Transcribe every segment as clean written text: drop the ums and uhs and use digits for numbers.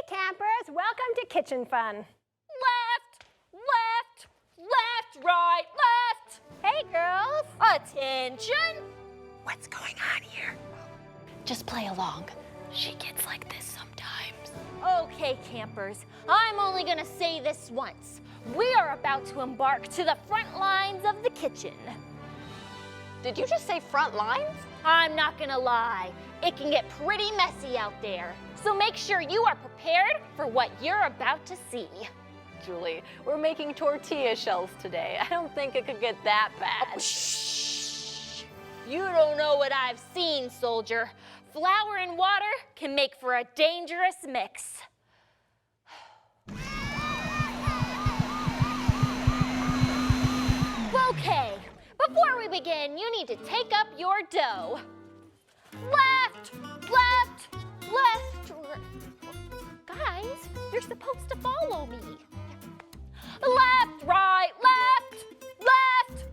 campers, welcome to Kitchen Fun. Left, left, left, right, left. Hey girls. Attention. What's going on here? Just play along. She gets like this sometimes. Okay, campers, I'm only gonna say this once. We are about to embark to the front lines of the kitchen. Did you just say front lines? I'm not gonna lie, it can get pretty messy out there. So make sure you are prepared for what you're about to see. Julie, we're making tortilla shells today. I don't think it could get that bad. Oh, shh! You don't know what I've seen, soldier. Flour and water can make for a dangerous mix. Okay, before we begin, you need to take up your dough. Left, left, left. Guys, you're supposed to follow me. Left, right, left, left.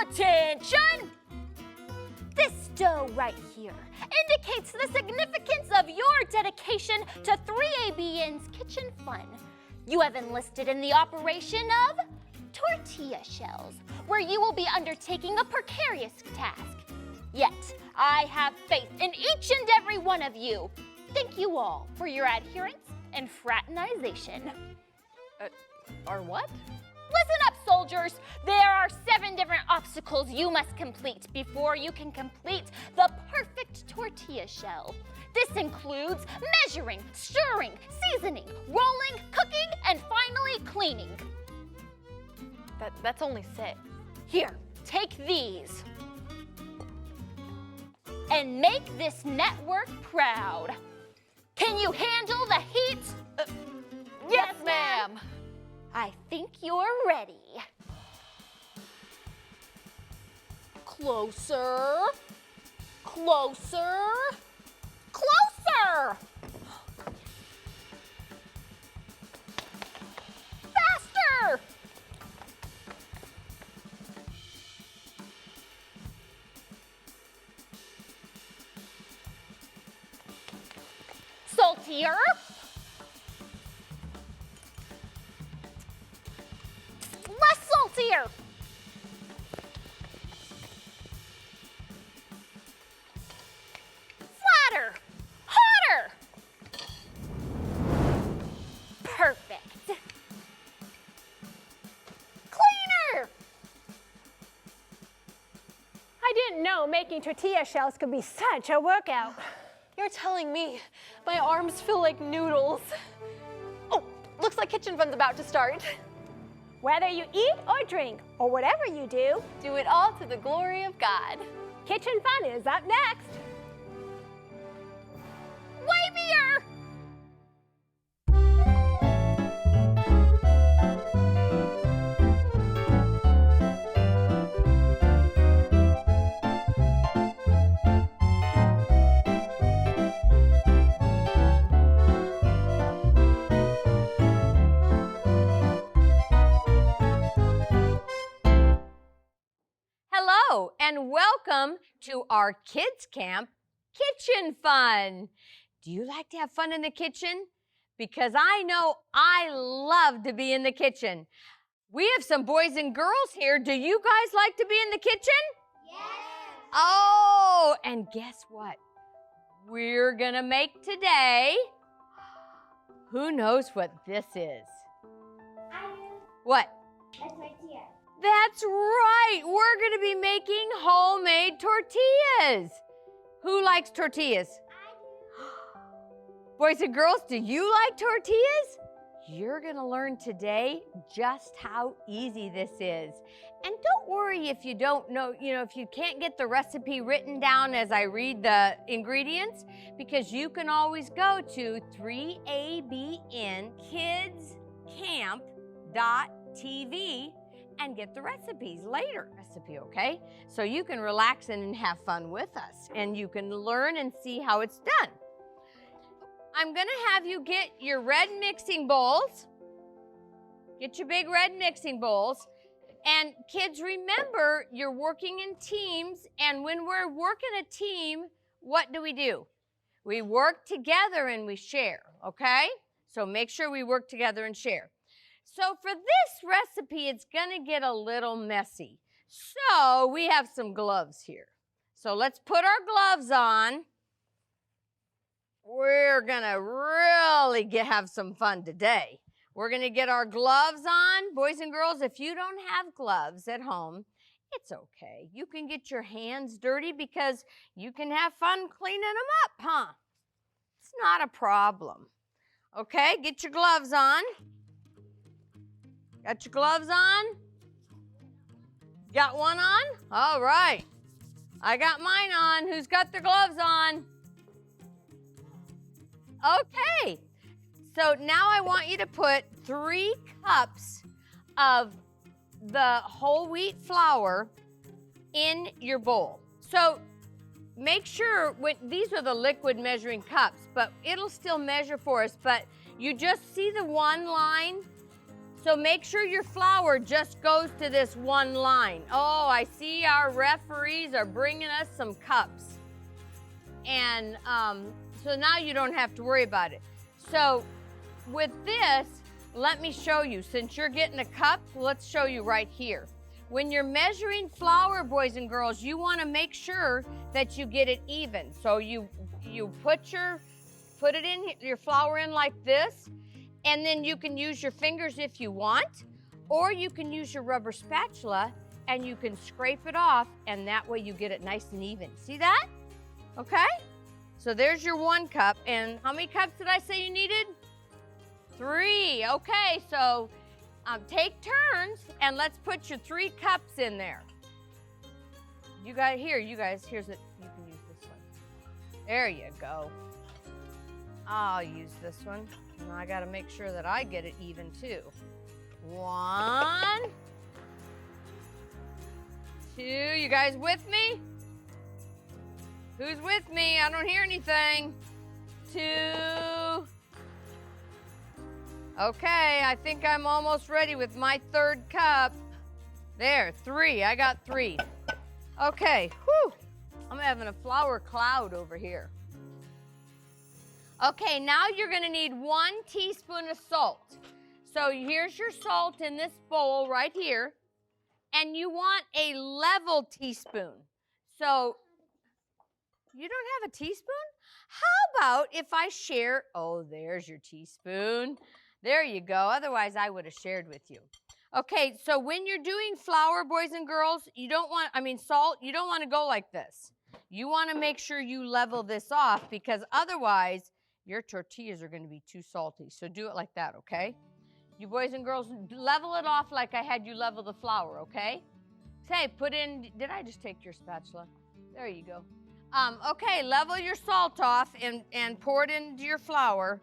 Attention! This dough right here indicates the significance of your dedication to 3ABN's Kitchen Fun. You have enlisted in the operation of tortilla shells, where you will be undertaking a precarious task. Yet, I have faith in each and every one of you. Thank you all for your adherence and fraternization. Or what? Listen up, soldiers. There are 7 different obstacles you must complete before you can complete the perfect tortilla shell. This includes measuring, stirring, seasoning, rolling, cooking, and finally cleaning. That's only 6. Here, take these. And make this network proud. Can you handle the heat? Yes, ma'am. I think you're ready. Closer, closer, closer. Faster. Saltier. Less saltier. Flatter. Hotter. Perfect. Cleaner. I didn't know making tortilla shells could be such a workout. You're telling me my arms feel like noodles. Oh, looks like Kitchen Fun's about to start. Whether you eat or drink, or whatever you do, Do it all to the glory of God. Kitchen Fun is up next. Wavier. Hello and welcome to our Kids Camp Kitchen Fun. Do you like to have fun in the kitchen? Because I know I love to be in the kitchen. We have some boys and girls here. Do you guys like to be in the kitchen? Yes. Oh, and guess what? We're gonna make today. Who knows what this is? I do. What? A tortilla. That's right. We're going to be making homemade tortillas. Who likes tortillas? I Boys and girls, do you like tortillas? You're going to learn today just how easy this is. And don't worry if you don't know, if you can't get the recipe written down as I read the ingredients, because you can always go to 3abnkidscamp.tv and get the recipes later, okay? So you can relax and have fun with us, and you can learn and see how it's done. I'm gonna have you get your red mixing bowls. Get your big red mixing bowls. And kids, remember, you're working in teams, and when we're working a team, what do? We work together and we share, okay? So make sure we work together and share. So for this recipe, it's gonna get a little messy. So we have some gloves here. So let's put our gloves on. We're gonna really have some fun today. We're gonna get our gloves on. Boys and girls, if you don't have gloves at home, it's okay. You can get your hands dirty because you can have fun cleaning them up, huh? It's not a problem. Okay, get your gloves on. Got your gloves on? Got one on? All right. I got mine on. Who's got their gloves on? Okay. So now I want you to put 3 cups of the whole wheat flour in your bowl. So make sure, these are the liquid measuring cups, but it'll still measure for us, but you just see the one line. So make sure your flour just goes to this one line. Oh, I see our referees are bringing us some cups. And so now you don't have to worry about it. So with this, let me show you. Since you're getting a cup, let's show you right here. When you're measuring flour, boys and girls, you want to make sure that you get it even. So you put it in your flour in like this, and then you can use your fingers if you want, or you can use your rubber spatula and you can scrape it off, and that way you get it nice and even. See that? Okay? So there's your 1 cup. And how many cups did I say you needed? 3. Okay, so take turns and let's put your 3 cups in there. You guys, here's it. You can use this one. There you go. I'll use this one. And I got to make sure that I get it even too. 1, 2. You guys with me? Who's with me? I don't hear anything. 2. Okay, I think I'm almost ready with my 3rd cup. There, 3. I got 3. Okay, whew. I'm having a flour cloud over here. Okay, now you're gonna need 1 teaspoon of salt. So here's your salt in this bowl right here. And you want a level teaspoon. So, you don't have a teaspoon? How about if I share, oh, there's your teaspoon. There you go, otherwise I would have shared with you. Okay, so when you're doing flour, boys and girls, salt, you don't want to go like this. You want to make sure you level this off because otherwise, your tortillas are going to be too salty. So do it like that, okay? You boys and girls, level it off like I had you level the flour, okay? Say, did I just take your spatula? There you go. Okay, level your salt off and pour it into your flour.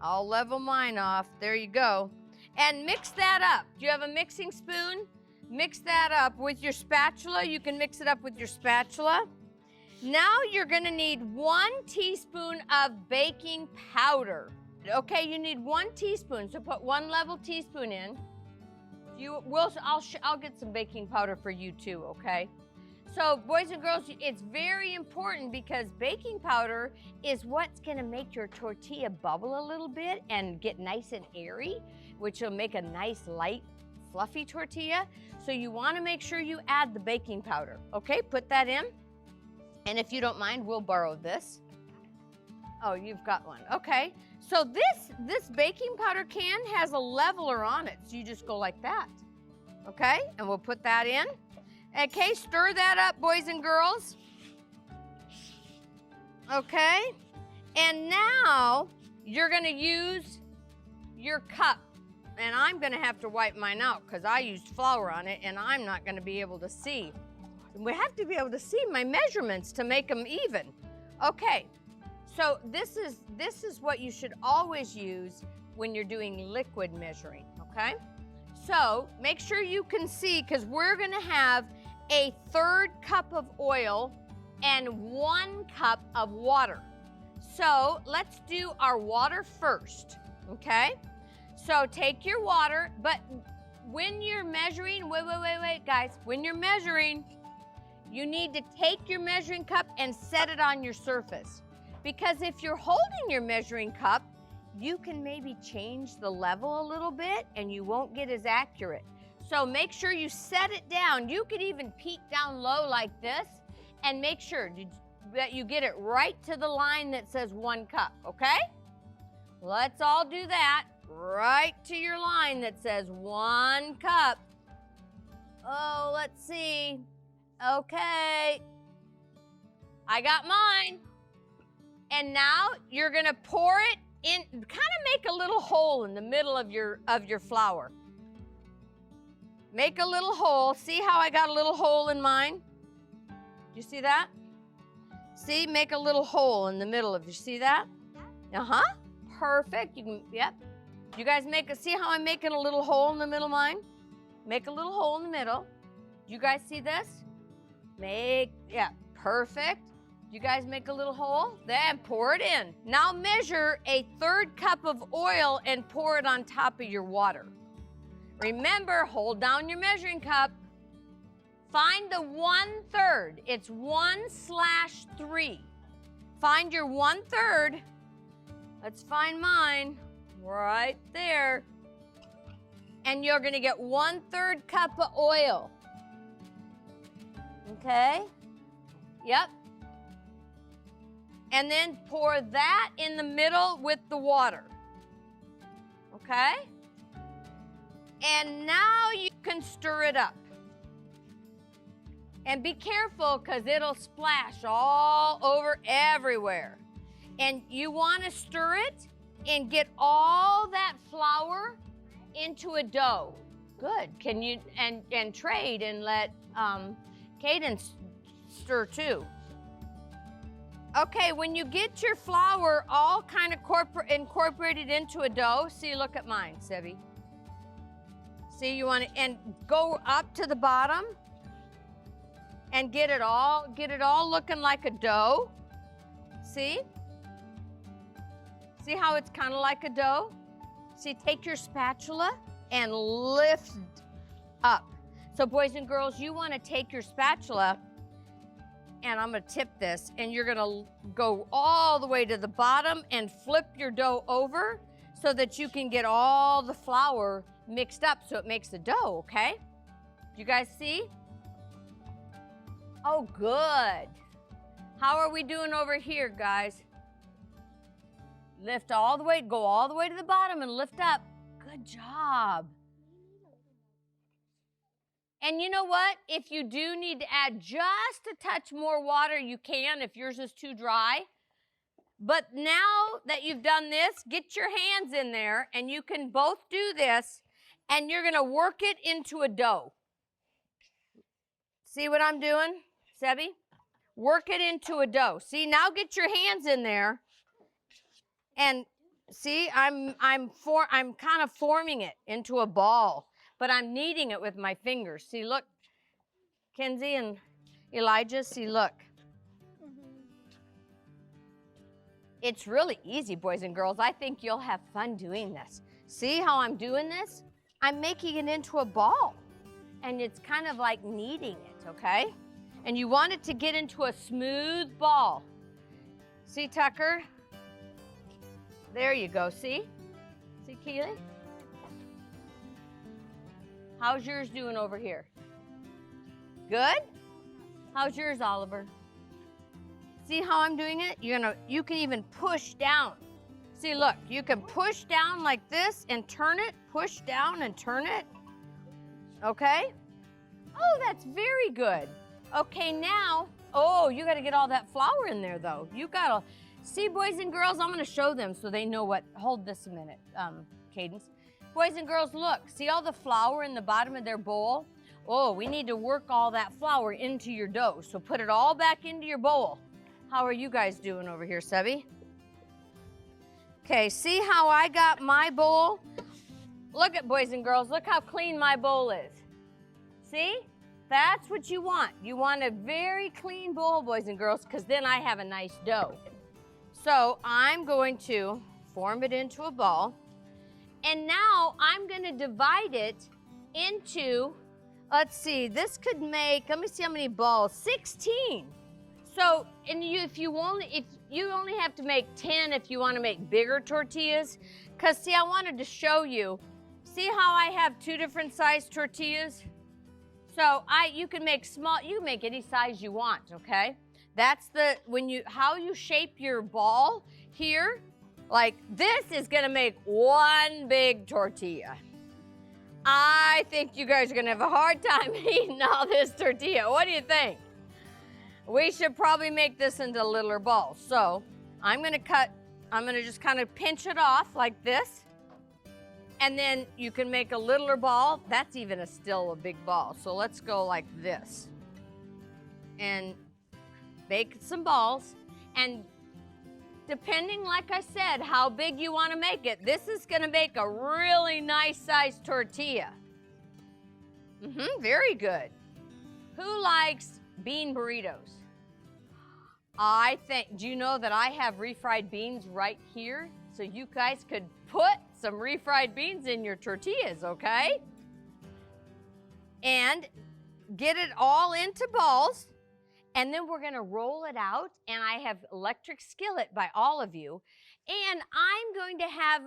I'll level mine off. There you go. And mix that up. Do you have a mixing spoon? Mix that up with your spatula. You can mix it up with your spatula. Now you're going to need 1 teaspoon of baking powder. Okay, you need 1 teaspoon, so put 1 level teaspoon in. I'll get some baking powder for you too, okay? So boys and girls, it's very important because baking powder is what's going to make your tortilla bubble a little bit and get nice and airy, which will make a nice, light, fluffy tortilla. So you want to make sure you add the baking powder. Okay, put that in. And if you don't mind, we'll borrow this. Oh, you've got one. Okay. So this baking powder can has a leveler on it. So you just go like that. Okay? And we'll put that in. Okay, stir that up, boys and girls. Okay? And now you're going to use your cup. And I'm going to have to wipe mine out because I used flour on it and I'm not going to be able to see. We have to be able to see my measurements to make them even. Okay, so this is what you should always use when you're doing liquid measuring, okay? So make sure you can see because we're gonna have a 1/3 cup of oil and 1 cup of water. So let's do our water first, okay? So take your water, but when you're measuring, wait, guys, when you're measuring, you need to take your measuring cup and set it on your surface. Because if you're holding your measuring cup, you can maybe change the level a little bit and you won't get as accurate. So make sure you set it down. You could even peek down low like this and make sure that you get it right to the line that says 1 cup, okay? Let's all do that. Right to your line that says 1 cup. Oh, let's see. Okay. I got mine. And now you're gonna pour it in, kind of make a little hole in the middle of your flour. Make a little hole. See how I got a little hole in mine? You see that? See, make a little hole in the middle of, you see that? Uh-huh. Perfect. You can, yep. You guys see how I'm making a little hole in the middle of mine? Make a little hole in the middle. You guys see this? Yeah, perfect. You guys make a little hole, then pour it in. Now measure a 1/3 cup of oil and pour it on top of your water. Remember, hold down your measuring cup. Find the 1/3. It's 1/3. Find your 1/3. Let's find mine. Right there. And you're gonna get 1/3 cup of oil. Okay? Yep. And then pour that in the middle with the water. Okay? And now you can stir it up. And be careful because it'll splash all over everywhere. And you want to stir it and get all that flour into a dough. Good. Can you and trade and let Caden stir too. Okay, when you get your flour all kind of incorporated into a dough, see, look at mine, Sebi. See, you want to, and go up to the bottom and get it all looking like a dough. See? See how it's kind of like a dough? See, take your spatula and lift up. So boys and girls, you want to take your spatula, and I'm going to tip this, and you're going to go all the way to the bottom and flip your dough over so that you can get all the flour mixed up so it makes the dough, okay? You guys see? Oh, good. How are we doing over here, guys? Lift all the way, go all the way to the bottom and lift up. Good job. And you know what? If you do need to add just a touch more water, you can if yours is too dry. But now that you've done this, get your hands in there and you can both do this and you're gonna work it into a dough. See what I'm doing, Sebi? Work it into a dough. See, now get your hands in there and see, I'm kind of forming it into a ball. But I'm kneading it with my fingers. See, look, Kenzie and Elijah, see, look. It's really easy, boys and girls. I think you'll have fun doing this. See how I'm doing this? I'm making it into a ball. And it's kind of like kneading it, okay? And you want it to get into a smooth ball. See, Tucker? There you go, see? See, Keely? How's yours doing over here? Good? How's yours, Oliver? See how I'm doing it? You can even push down. See, look, you can push down like this and turn it, push down and turn it. Okay? Oh, that's very good. Okay, now, oh, you got to get all that flour in there, though. You got to, see, boys and girls, I'm going to show them so they know what, hold this a minute, Cadence. Boys and girls, look, see all the flour in the bottom of their bowl? Oh, we need to work all that flour into your dough. So put it all back into your bowl. How are you guys doing over here, Sebi? Okay, see how I got my bowl? Look at, boys and girls, look how clean my bowl is. See? That's what you want. You want a very clean bowl, boys and girls, because then I have a nice dough. So I'm going to form it into a ball. And now I'm going to divide it into, let's see, this could make, let me see how many balls, 16. So, and if you only have to make 10 if you want to make bigger tortillas. Because, see, I wanted to show you. See how I have 2 different size tortillas? So you can make small, you can make any size you want, okay? That's how you shape your ball here. Like, this is gonna make one big tortilla. I think you guys are gonna have a hard time eating all this tortilla. What do you think? We should probably make this into littler balls. So I'm gonna just kind of pinch it off like this. And then you can make a littler ball. That's even still a big ball. So let's go like this. And make some balls. And depending, like I said, how big you want to make it, this is going to make a really nice sized tortilla. Very good. Who likes bean burritos? Do you know that I have refried beans right here? So you guys could put some refried beans in your tortillas, okay? And get it all into balls. And then we're gonna roll it out, and I have electric skillet by all of you. And I'm going to have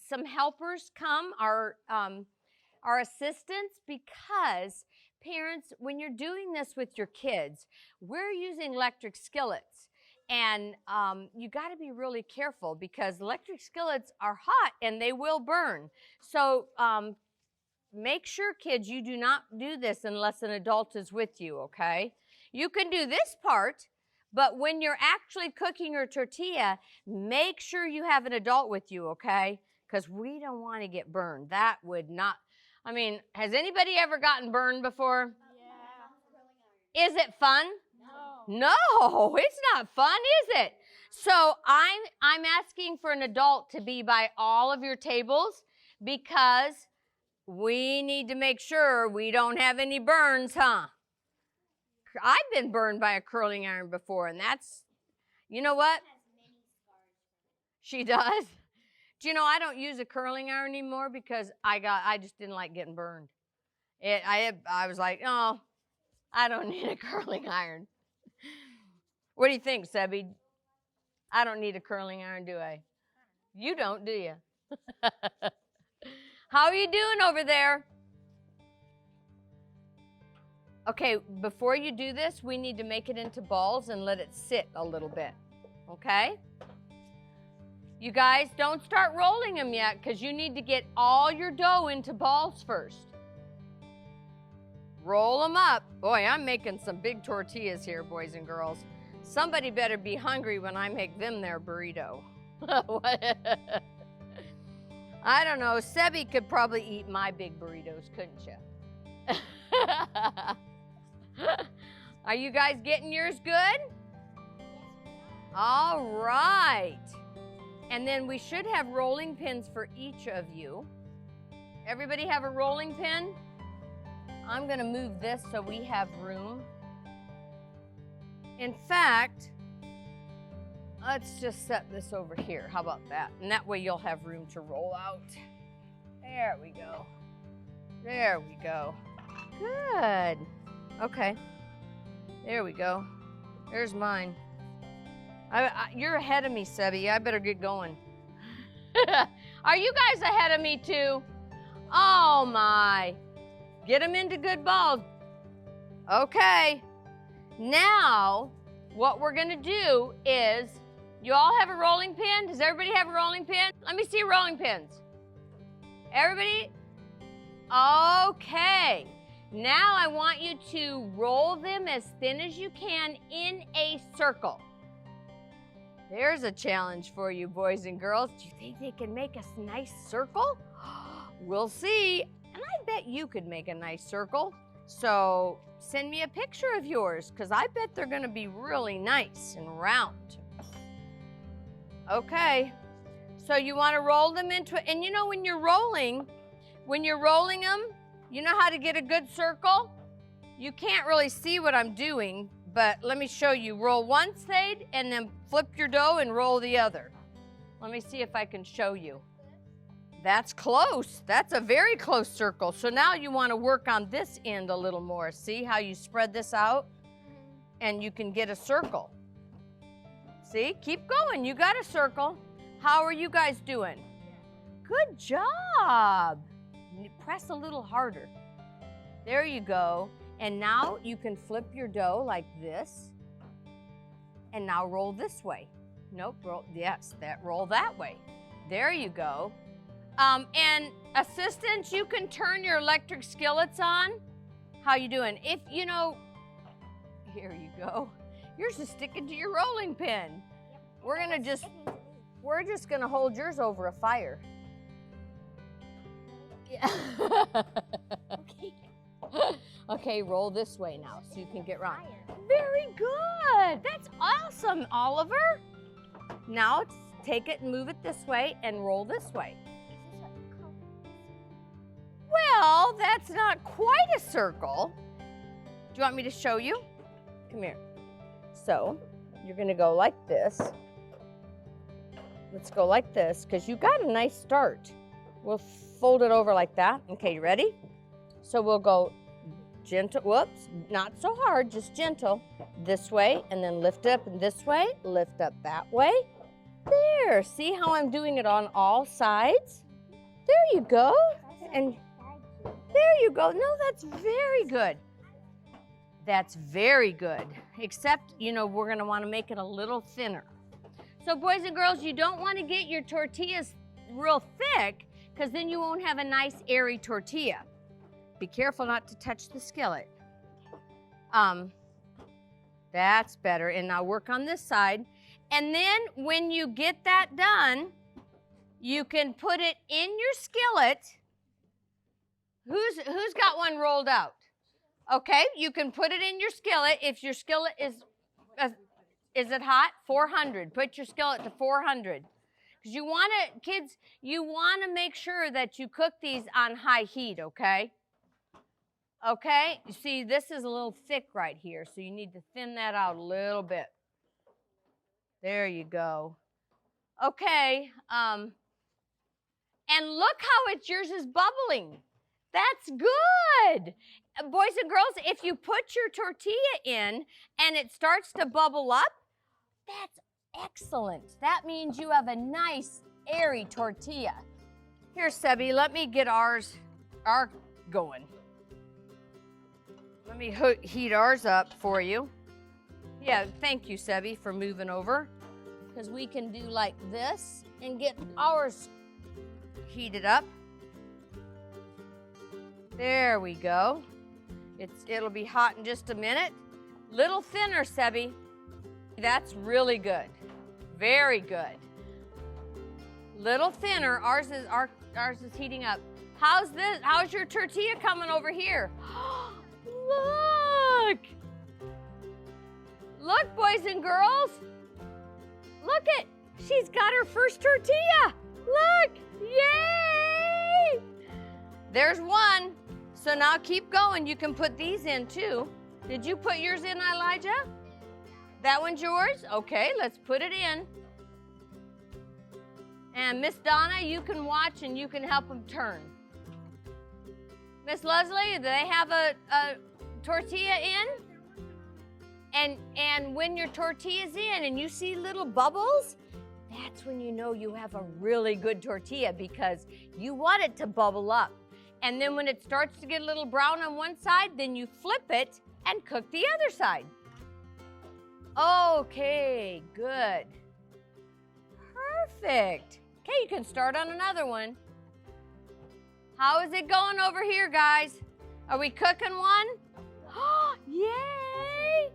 some helpers come, our assistants, because parents, when you're doing this with your kids, we're using electric skillets. And you gotta be really careful because electric skillets are hot and they will burn. So make sure, kids, you do not do this unless an adult is with you, okay? You can do this part, but when you're actually cooking your tortilla, make sure you have an adult with you, okay? Because we don't want to get burned. That would not, I mean, has anybody ever gotten burned before? Yeah. Is it fun? No, it's not fun, is it? So I'm asking for an adult to be by all of your tables because we need to make sure we don't have any burns, huh? I've been burned by a curling iron before, and that's, you know what? She does. Do you know I don't use a curling iron anymore because I just didn't like getting burned. I was like, oh, I don't need a curling iron. What do you think, Sebby? I don't need a curling iron, do I? You don't, do you? How are you doing over there? Okay, before you do this, we need to make it into balls and let it sit a little bit, okay? You guys, don't start rolling them yet because you need to get all your dough into balls first. Roll them up. Boy, I'm making some big tortillas here, boys and girls. Somebody better be hungry when I make them their burrito. I don't know. Sebby could probably eat my big burritos, couldn't you? Are you guys getting yours good? All right. And then we should have rolling pins for each of you. Everybody have a rolling pin? I'm going to move this so we have room. In fact, let's just set this over here. How about that? And that way you'll have room to roll out. There we go. There we go. Good. Okay. There we go. There's mine. You're ahead of me, Sebby. I better get going. Are you guys ahead of me too? Oh my. Get them into good balls. Okay. Now, what we're going to do is, you all have a rolling pin? Does everybody have a rolling pin? Let me see rolling pins. Everybody? Okay. Now I want you to roll them as thin as you can in a circle. There's a challenge for you, boys and girls. Do you think they can make a nice circle? We'll see. And I bet you could make a nice circle. So send me a picture of yours, because I bet they're going to be really nice and round. Okay. So you want to roll them into it. And you know, when you're rolling them, you know how to get a good circle? You can't really see what I'm doing, but let me show you. Roll one side and then flip your dough and roll the other. Let me see if I can show you. That's close. That's a very close circle. So now you want to work on this end a little more. See how you spread this out? And you can get a circle. See, keep going. You got a circle. How are you guys doing? Good job. Press a little harder. There you go. And now you can flip your dough like this. And now roll this way. Nope, roll, yes, roll that way. There you go. And assistants, you can turn your electric skillets on. How you doing? If you know, here you go. Yours is sticking to your rolling pin. We're just gonna hold yours over a fire. Yeah. Okay. Okay, roll this way now so you can get around. Very good. That's awesome, Oliver. Now take it and move it this way and roll this way. Well, that's not quite a circle. Do you want me to show you? Come here. So, you're gonna go like this. Let's go like this, because you got a nice start. We'll fold it over like that. Okay, you ready? So we'll go gentle, whoops, not so hard, just gentle. This way, and then lift up and this way, lift up that way. There, see how I'm doing it on all sides? There you go. And there you go. No, that's very good. That's very good. Except, you know, we're gonna wanna make it a little thinner. So boys and girls, you don't wanna get your tortillas real thick, because then you won't have a nice airy tortilla. Be careful not to touch the skillet. That's better. And now work on this side. And then when you get that done, you can put it in your skillet. Who's got one rolled out? Okay, you can put it in your skillet. If your skillet is it hot? 400. Put your skillet to 400. Because you want to, kids, you want to make sure that you cook these on high heat, okay? Okay, you see, this is a little thick right here, so you need to thin that out a little bit. There you go. Okay, and look how yours is bubbling. That's good. Boys and girls, if you put your tortilla in and it starts to bubble up, that's excellent. That means you have a nice, airy tortilla. Here, Sebi, let me get our going. Let me heat ours up for you. Yeah, thank you, Sebi, for moving over. Because we can do like this and get ours heated up. There we go. It'll be hot in just a minute. Little thinner, Sebi. That's really good. Very good. Little thinner. Ours is heating up. How's this? How's your tortilla coming over here? Look! Look, boys and girls. Look it. She's got her first tortilla. Look. Yay! There's one. So now keep going. You can put these in too. Did you put yours in, Elijah? That one's yours? Okay, let's put it in. And Miss Donna, you can watch and you can help them turn. Miss Leslie, do they have a tortilla in? And when your tortilla's in and you see little bubbles, that's when you know you have a really good tortilla, because you want it to bubble up. And then when it starts to get a little brown on one side, then you flip it and cook the other side. Okay, good. Perfect. Okay, you can start on another one. How is it going over here, guys? Are we cooking one? Oh, yay!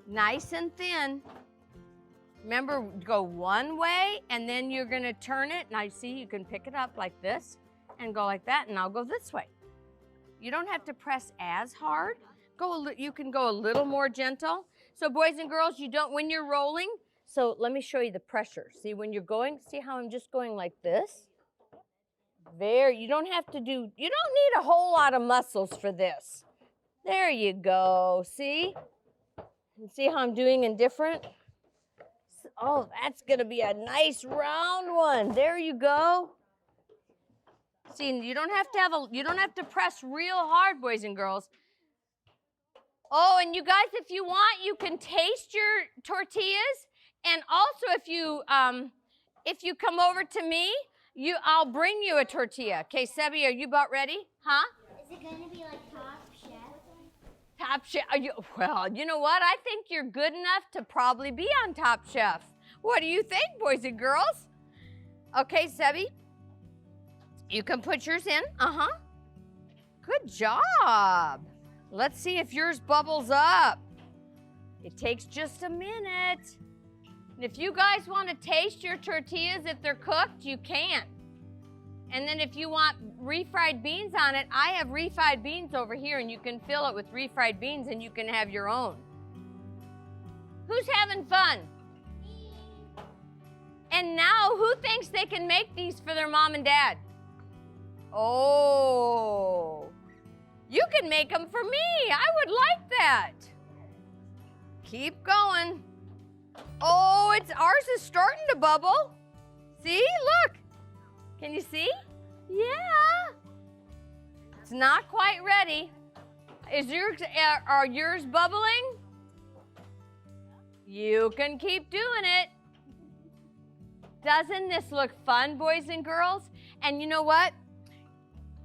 Nice and thin. Remember, go one way, and then you're gonna turn it. Now, see, you can pick it up like this and go like that, and I'll go this way. You don't have to press as hard. You can go a little more gentle. So boys and girls, when you're rolling, so let me show you the pressure. See, when you're going, see how I'm just going like this? There, you don't need a whole lot of muscles for this. There you go, see? And see how I'm doing in different? Oh, that's gonna be a nice round one. There you go. See, you don't have to press real hard, boys and girls. Oh, and you guys, if you want, you can taste your tortillas. And also, if you come over to me, I'll bring you a tortilla. Okay, Sebi, are you about ready? Huh? Is it going to be like Top Chef? Top Chef. Well, you know what? I think you're good enough to probably be on Top Chef. What do you think, boys and girls? Okay, Sebi, you can put yours in. Good job. Let's see if yours bubbles up. It takes just a minute. And if you guys want to taste your tortillas, if they're cooked, you can. And then if you want refried beans on it, I have refried beans over here, and you can fill it with refried beans, and you can have your own. Who's having fun? And now, who thinks they can make these for their mom and dad? Oh, you can make them for me. I would like that. Keep going. Oh, ours is starting to bubble. See, look. Can you see? Yeah. It's not quite ready. Are yours bubbling? You can keep doing it. Doesn't this look fun, boys and girls? And you know what?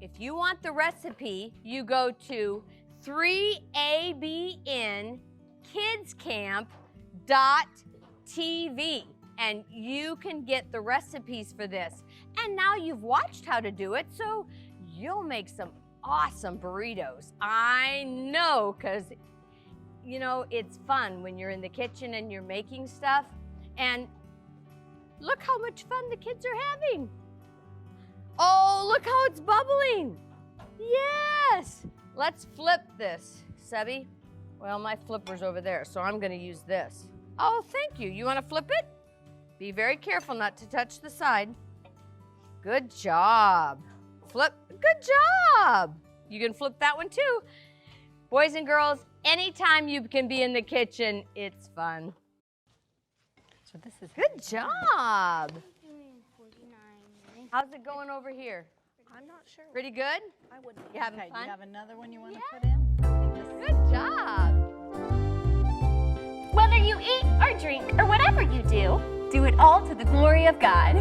If you want the recipe, you go to 3abnkidscamp.tv and you can get the recipes for this. And now you've watched how to do it, so you'll make some awesome burritos. I know, because, you know, it's fun when you're in the kitchen and you're making stuff. And look how much fun the kids are having. Oh, look how it's bubbling. Yes. Let's flip this, Sebi. Well, my flipper's over there, so I'm going to use this. Oh, thank you. You want to flip it? Be very careful not to touch the side. Good job. Flip. Good job. You can flip that one too. Boys and girls, anytime you can be in the kitchen, it's fun. So this is Good job. How's it going over here? I'm not sure. Pretty good? I wouldn't. You having Okay, fun? do you have another one you want to put in? Good job. Whether you eat or drink or whatever you do it all to the glory of God.